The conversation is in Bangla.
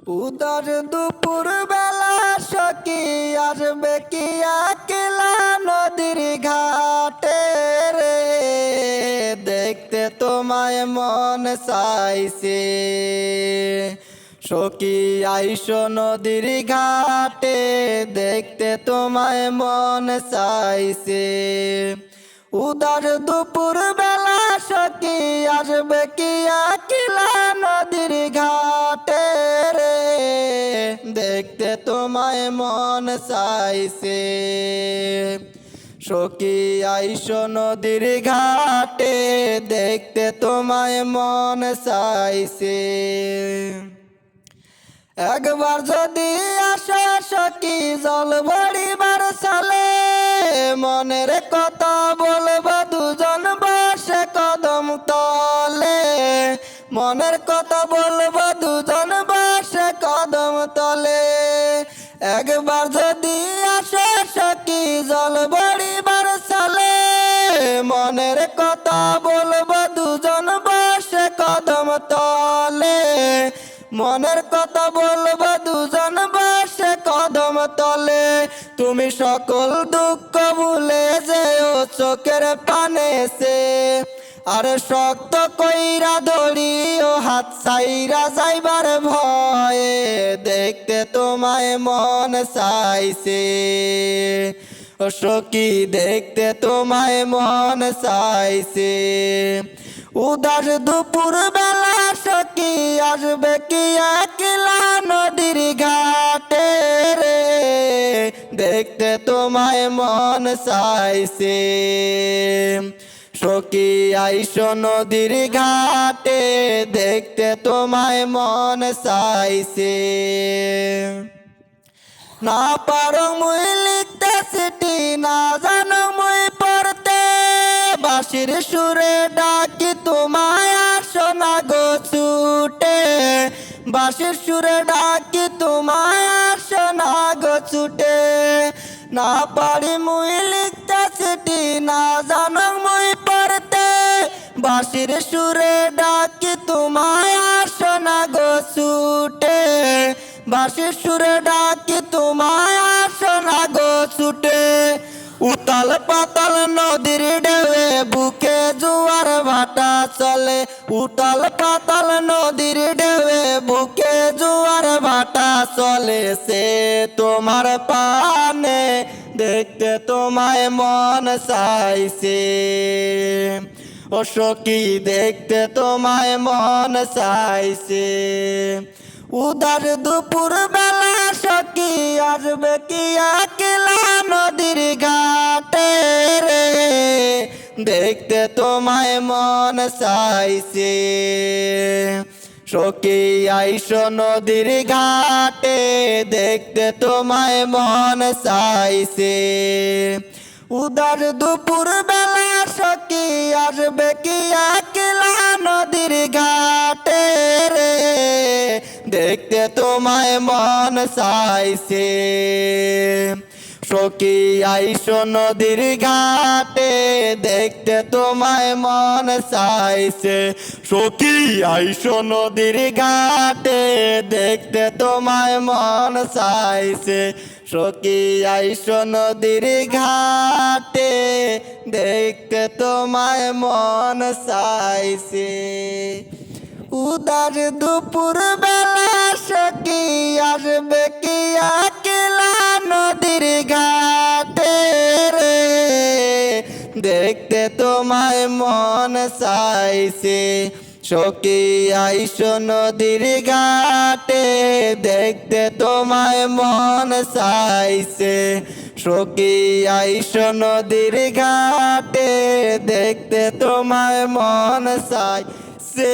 উদার দুপুর বেলা সখী আসবে কি একলা নদীর ঘাটে রে, দেখতে তোমায় মন চাইছে। সখী আইসো নদীর ঘাটে, দেখতে তোমায় মন চাইছে। উদার দুপুর বেলা সখী আসবে কি একলা নদীর ঘাটে রে, দেখতে তোমায় মন চাইছে। সখী আইসো নদীর ঘাটে, দেখতে তোমায় মন চাইছে। একবার যদি আসো সখী জল ভরিবার চলে, মনের কথা বলবো দুজন বসে কদম তলে। মনের কথা বলবো দুজন বসে কদম তলে। একবার যদি আসো সখী জল ভরিবার চলে, মনের কথা বলবো দুজন বসে কদম তলে। মনের কথা বলবো দুজন বসে কদম তলে। তুমি সকল দুঃখ ভুলে যেও চোখের পানে সে, আর শক্ত কইরা ধরিও হাত ছাইরা যাইবার ভয়ে, দেখতে তোমায় মন চাইছে। ও সখী দেখতে তোমায় মন চাইছে। উদাস দুপুর বেলা সখী আসবে কি একলা নদীর ঘাটে রে, দেখতে তোমায় মন চাইছে। সখী আইসো নদীর ঘাটে, দেখতে তোমায় মন চাইছে। না পারো মুই লিখতে চিঠি, না জানো মুই পড়তে, বাঁশির সুরে ডাকি তোমায় আসো না গো ছুটে। বাঁশির সুরে ডাকি তোমায় আসো না গো ছুটে। না পারি মুই লিখতে চিঠি, না জানো মুই পড়তে, বাঁশির সুরে ডাকি তোমায় আসো না গো ছুটে। বাঁশির সুরে ডাকি তোমায় আসো না গো ছুটে। উতাল পাতাল নদীর ঢেউয়ে বুকে জোয়ার ভাটা চলে। উতাল পাতাল নদীর ঢেউয়ে বুকে জোয়ার ভাটা চলে। সে তোমার পানে, দেখতে তোমায় মন চাইছে। ও সখী দেখতে তোমায় মন চাইছে। উদার দুপুর বেলা সখী আসবে কি একলা নদীর ঘাটে রে, দেখতে তোমায় মন চাইছে। সখী আইসো নদীর ঘাটে, দেখতে তোমায় মন চাইছে। উদার দুপুর বেলা সখী আসবে কি একলা নদীর ঘাটে রে, দেখতে তোমায় মন চাইছে। সখী আইসো নদীর ঘাটে, দেখতে তোমায় মন চাইছে। সখী আইসো নদীর ঘাটে, দেখতে তোমায় মন চাইছে। সখী আইসো নদীর ঘাটে, দেখতে তোমায় মন চাইছে। উদার দুপুর বেলা সখী আসবে কি একলা নদীর ঘাটে রে, দেখতে তোমায় মন চাইছে। সখী আইসো নদীর ঘাটে, দেখতে তোমায় মন চাইছে। সখী আইসো নদীর ঘাটে, দেখতে তোমায় মন চাইছে।